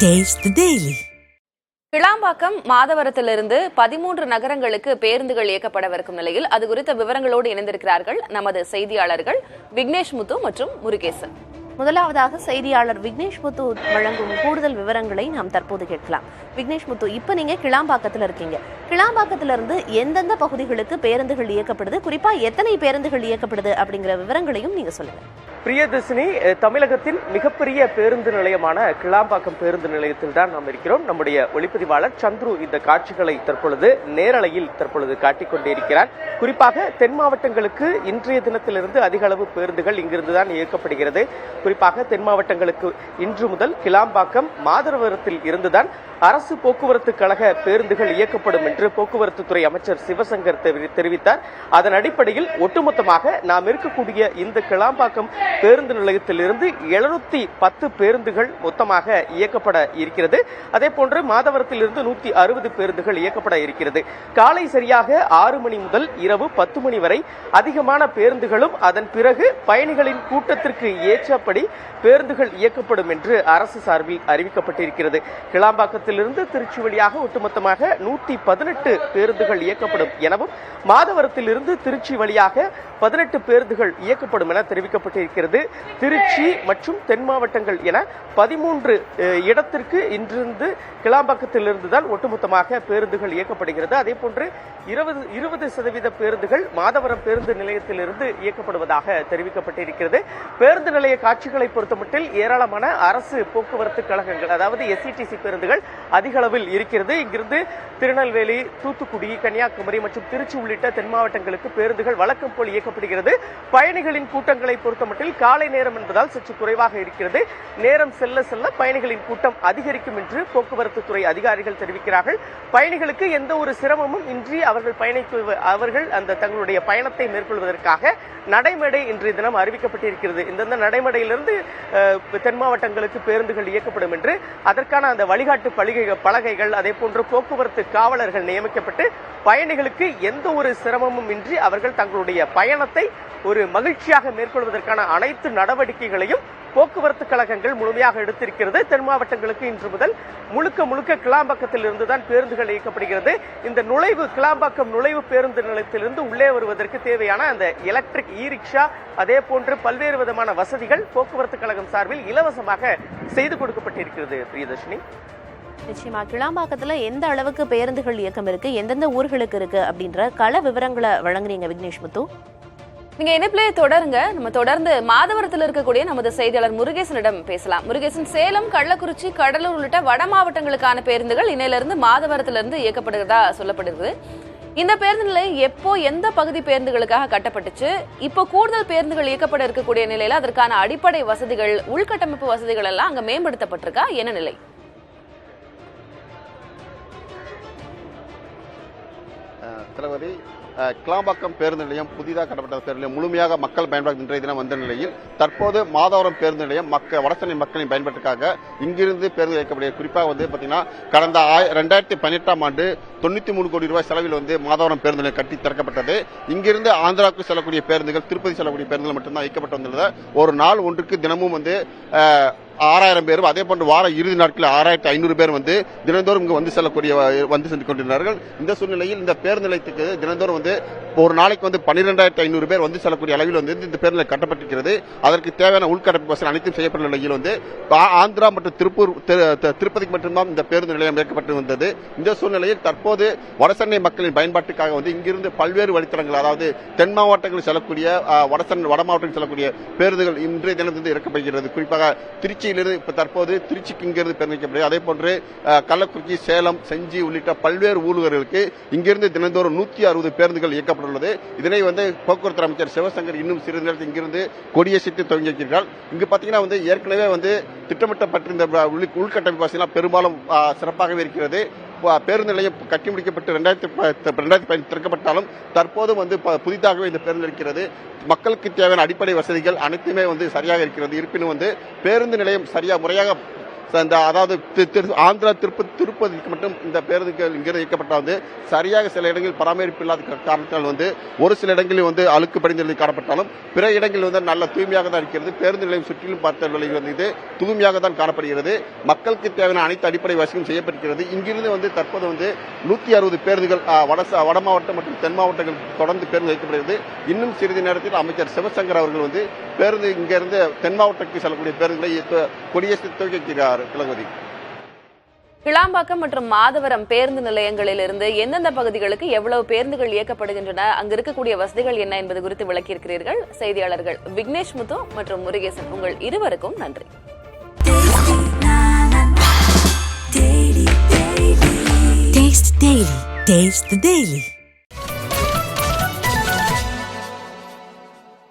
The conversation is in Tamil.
Taste the Daily. கிளாம்பாக்கம் மாதவரத்திலிருந்து 13 நகரங்களுக்கு பேருந்துகள் இயக்கப்படவிருக்கும் நிலையில் அது குறித்த விவரங்களோடு இணைந்திருக்கிறார்கள் நமது செய்தியாளர்கள் விக்னேஷ் முத்து மற்றும் முருகேசன். முதலாவதாக செய்தியாளர் விக்னேஷ் முத்து வழங்கும் கூடுதல் விவரங்களை நாம் தற்போது கேட்கலாம். விக்னேஷ் முத்து, இப்ப நீங்க கிளாம்பாக்கத்துல இருக்கீங்க. கிளாம்பாக்கத்துல இருந்து எந்தெந்த பகுதிகளுக்கு பேருந்துகள் இயக்கப்படுது, குறிப்பா எத்தனை பேருந்துகள் இயக்கப்படுது அப்படிங்கிற விவரங்களையும் நீங்க சொல்லுங்க. பிரியதர்ஷினி, தமிழகத்தின் மிகப்பெரிய பேருந்து நிலையமான கிளாம்பாக்கம் பேருந்து நிலையத்தில் தான் நாம் இருக்கிறோம். நம்முடைய ஒளிப்பதிவாளர் சந்துரு இந்த காட்சிகளை தற்பொழுது நேரலையில் காட்டிக் கொண்டே இருக்கிறார். குறிப்பாக தென் மாவட்டங்களுக்கு இன்றைய தினத்திலிருந்து அதிக அளவு பேருந்துகள் இங்கிருந்துதான் இயக்கப்படுகிறது. குறிப்பாக தென் மாவட்டங்களுக்கு இன்று முதல் கிளாம்பாக்கம் மாதவரத்தில் இருந்துதான் அரசு போக்குவரத்து கழக பேருந்துகள் இயக்கப்படும் என்று போக்குவரத்து துறை அமைச்சர் சிவசங்கர் தெரிவித்தார். அதன் அடிப்படையில் ஒட்டுமொத்தமாக நாம் இருக்கக்கூடிய இந்த கிளாம்பாக்கம் பேருந்து நிலையத்திலிருந்து 710 பேருந்துகள் மொத்தமாக இயக்கப்பட இருக்கிறது. அதே போன்று மாதவரத்திலிருந்து 160 பேருந்துகள் இயக்கப்பட இருக்கிறது. காலை சரியாக 6 மணி முதல் இரவு 10 மணி வரை அதிகமான பேருந்துகளும் அதன் பிறகு பயணிகளின் கூட்டத்திற்கு ஏற்றபடி பேருந்துகள் இயக்கப்படும் என்று அரசு சார்பில் அறிவிக்கப்பட்டிருக்கிறது. கிளாம்பாக்கத்திலிருந்து திருச்சி வழியாக ஒட்டுமொத்தமாக 118 பேருந்துகள் இயக்கப்படும் எனவும் மாதவரத்திலிருந்து திருச்சி வழியாக 18 பேருந்துகள் இயக்கப்படும் என தெரிவிக்கப்பட்டிருக்கிறது. திருச்சி மற்றும் தென் மாவட்டங்கள் என 13 இடத்திற்கு இன்றிருந்து கிளாம்பாக்கத்திலிருந்து தான் ஒட்டுமொத்தமாக பேருந்துகள் இயக்கப்படுகிறது. அதே போன்று 20% பேருந்துகள் மாதவரம் பேருந்து நிலையத்திலிருந்து இயக்கப்படுவதாக தெரிவிக்கப்பட்டிருக்கிறது. பேருந்து நிலைய காட்சிகளை பொறுத்தமட்டில் ஏராளமான அரசு போக்குவரத்து கழகங்கள், அதாவது எஸ்இடிசி பேருந்துகள் அதிக அளவில் இருக்கிறது. இங்கிருந்து திருநெல்வேலி, தூத்துக்குடி, கன்னியாகுமரி மற்றும் திருச்சி உள்ளிட்ட தென் மாவட்டங்களுக்கு பேருந்துகள் வழக்கம் போல் இயக்கப்படுகிறது. பயணிகளின் கூட்டங்களை பொறுத்தமட்டில் காலை நேரம் என்பதால் சற்று குறைவாக இருக்கிறது. நேரம் செல்ல செல்ல பயணிகளின் கூட்டம் அதிகரிக்கும் என்று போக்குவரத்து துறை அதிகாரிகள் தெரிவிக்கிறார்கள். பயணிகளுக்கு எந்த ஒரு சிரமமும் இன்றி அவர்கள் அந்த தங்களுடைய பயணத்தை மேற்கொள்வதற்காக நடைமேடை இன்றைய தினம் அறிவிக்கப்பட்டிருக்கிறது. இந்த நடைமேடையிலிருந்து தென் மாவட்டங்களுக்கு பேருந்துகள் இயக்கப்படும் என்று அதற்கான அந்த வழிகாட்டு பலகைகள், அதே போன்று போக்குவரத்து காவலர்கள் நியமிக்கப்பட்டு பயணிகளுக்கு எந்த ஒரு சிரமமும் இன்றி அவர்கள் தங்களுடைய பயணத்தை ஒரு மகிழ்ச்சியாக மேற்கொள்வதற்கான அனைத்து நடவடிக்கைகளையும் போக்குவரத்து கழகங்கள் முழுமையாக எடுத்திருக்கிறது. தென் மாவட்டங்களுக்கு இன்று முதல் முழுக்க கிளாம்பாக்கத்தில் இருந்துதான் பேருந்துகள் இயக்கப்படுகிறது. இந்த கிளாம்பாக்கம் நுழைவு பேருந்து நிலையத்திலிருந்து உள்ளே வருவதற்கு தேவையான அந்த எலக்ட்ரிக் ரிக்ஷா, அதே போன்று பல்வேறு விதமான வசதிகள் போக்குவரத்து கழகம் சார்பில் இலவசமாக செய்து கொடுக்கப்பட்டிருக்கிறது. பிரியதர்ஷினி, நிச்சயமா கிளாம்பாக்கத்துல எந்த அளவுக்கு பேருந்துகள் இயக்கம் இருக்கு, எந்தெந்த ஊர்களுக்கு இருக்கு அப்படின்ற கள விவரங்களை வழங்குறீங்க விக்னேஷ் முத்து. நீங்க இணைப்பிலே தொடருங்க. நம்ம தொடர்ந்து மாதவரத்தில் இருக்கக்கூடிய நமது செய்தியாளர் முருகேசனிடம் பேசலாம். முருகேசன், சேலம், கள்ளக்குறிச்சி, கடலூர் உள்ளிட்ட வட மாவட்டங்களுக்கான பேருந்துகள் இன்னையிலிருந்து மாதவரத்திலிருந்து இயக்கப்படுகிறதா சொல்லப்படுகிறது. இந்த பேருந்து நிலையம் எப்போ எந்த பகுதி பேருந்துகளுக்காக கட்டப்பட்டுச்சு, இப்போ கூடுதல் பேருந்துகள் இயக்கப்பட இருக்கக்கூடிய நிலையில அதற்கான அடிப்படை வசதிகள், உள்கட்டமைப்பு வசதிகள் எல்லாம் அங்க மேம்படுத்தப்பட்டிருக்கா, என்ன நிலை? தளபதி, கிளாம்பாக்கம் பேருந்து நிலையம் புதிதாக கட்டப்பட்ட பேருந்து நிலையம் முழுமையாக மக்கள் பயன்பாடு இன்றைய தினம் வந்த நிலையில் தற்போது மாதவரம் பேருந்து நிலையம் வடசென்னை மக்களின் பயன்பாட்டுக்காக இங்கிருந்து பேருந்து இயக்கப்படுகிறது. குறிப்பாக பாத்தீங்கன்னா கடந்த 2018ஆம் ஆண்டு 93 கோடி ரூபாய் செலவில் மாதவரம் பேருந்து நிலையம் கட்டி திறக்கப்பட்டது. இங்கிருந்து ஆந்திராவுக்கு செல்லக்கூடிய பேருந்துகள், திருப்பதி செல்லக்கூடிய பேருந்துகள் மட்டும்தான் இயக்கப்பட்டு வந்துள்ளது. ஒரு நாள் ஒன்றுக்கு தினமும் 6000 பேரும், அதே போன்று வார இறுதி நாட்களில் 6500 பேர் தினந்தோறும் இங்கு வந்து சென்று கொண்டிருந்தார்கள். இந்த சூழ்நிலையில் இந்த பேருந்து நிலையத்துக்கு தினந்தோறும் ஒரு நாளைக்கு 12500 பேர் வந்து செல்லக்கூடிய அளவில் இந்த பேருந்து நிலையம் கட்டப்பட்டிருக்கிறது. அதற்கு தேவையான உள்கட்டமைப்பு வசதி அனைத்தும் செய்யப்பட்ட நிலையில் ஆந்திரா மற்றும் திருப்பதிக்கு மட்டும்தான் இந்த பேருந்து நிலையம் இயக்கப்பட்டு வந்தது. இந்த சூழ்நிலையில் தற்போது வடசென்னை மக்களின் பயன்பாட்டுக்காக இங்கிருந்து பல்வேறு வழித்தடங்கள், அதாவது தென் மாவட்டங்களில் செல்லக்கூடிய வட மாவட்டங்களில் செல்லக்கூடிய பேருந்துகள் இன்றைய தினத்திலிருந்து இறக்கப்படுகிறது. குறிப்பாக திருச்சியிலிருந்து தற்போது திருச்சிக்கு இங்கிருந்து பேருந்து, அதே போன்று கள்ளக்குறிச்சி, சேலம், செஞ்சி உள்ளிட்ட பல்வேறு ஊர்களுக்கு இங்கிருந்து தினந்தோறும் 160 பேருந்துகள் இயக்கப்பட்டுள்ளது. இதனை போக்குவரத்து அமைச்சர் சிவசங்கர் இன்னும் சிறிது நேரத்தில் இங்கிருந்து கொடியசைத்து துவங்கி வைக்கிறார்கள். இங்கு பாத்தீங்கன்னா ஏற்கனவே திட்டமிட்டப்பட்டிருந்த உள்கட்டமைப்பு வசதி பெரும்பாலும் சிறப்பாகவே இருக்கிறது. பேருந்து நிலையம் கட்டி முடிக்கப்பட்டு 2015 திறக்கப்பட்டாலும் தற்போது புதிதாகவே இந்த பேருந்து இருக்கிறது. மக்களுக்கு தேவையான அடிப்படை வசதிகள் அனைத்துமே சரியாக இருக்கிறது. இருப்பினும் பேருந்து நிலையம் முறையாக இந்த அதாவது ஆந்திரா திருப்பதிக்கு மட்டும் இந்த பேருந்துகள் இங்கிருந்து இயக்கப்பட்டால் வந்து சரியாக சில இடங்களில் பராமரிப்பு இல்லாத காரணத்தால் வந்து ஒரு சில இடங்களில் வந்து அழுக்கு படிந்திருந்தது காணப்பட்டாலும் பிற இடங்களில் வந்து நல்ல தூய்மையாக தான் இருக்கிறது. பேருந்து நிலையம் சுற்றிலும் பார்த்த நிலையில் வந்து இது தூய்மையாக தான் காணப்படுகிறது. மக்களுக்கு தேவையான அனைத்து அடிப்படை வசதியும் செய்யப்பட்டிருக்கிறது. இங்கிருந்து வந்து தற்போது வந்து 160 பேருந்துகள் வட மாவட்டம் மற்றும் தென் மாவட்டங்கள் தொடர்ந்து பேருந்து வைக்கப்படுகிறது. இன்னும் சிறிது நேரத்தில் அமைச்சர் சிவசங்கர் அவர்கள் வந்து பேருந்து இங்கிருந்து தென் மாவட்டத்துக்கு செல்லக்கூடிய பேருந்துகளை கொடியேற்றி துவக்கி வைக்கிறார். கிளம்பதி கிளாம்பாக்கம் மற்றும் மாதவரம் பேருந்து நிலையங்களிலிருந்து எந்தெந்த பகுதிகளுக்கு எவ்வளவு பேருந்துகள் இயக்கப்படுகின்றன, அங்கு இருக்கக்கூடிய வசதிகள் என்ன என்பது குறித்து விளக்கியிருக்கிறீர்கள் செய்தியாளர்கள் விக்னேஷ் முத்து மற்றும் முருகேசன். உங்கள் இருவருக்கும் நன்றி. Taste the Daily.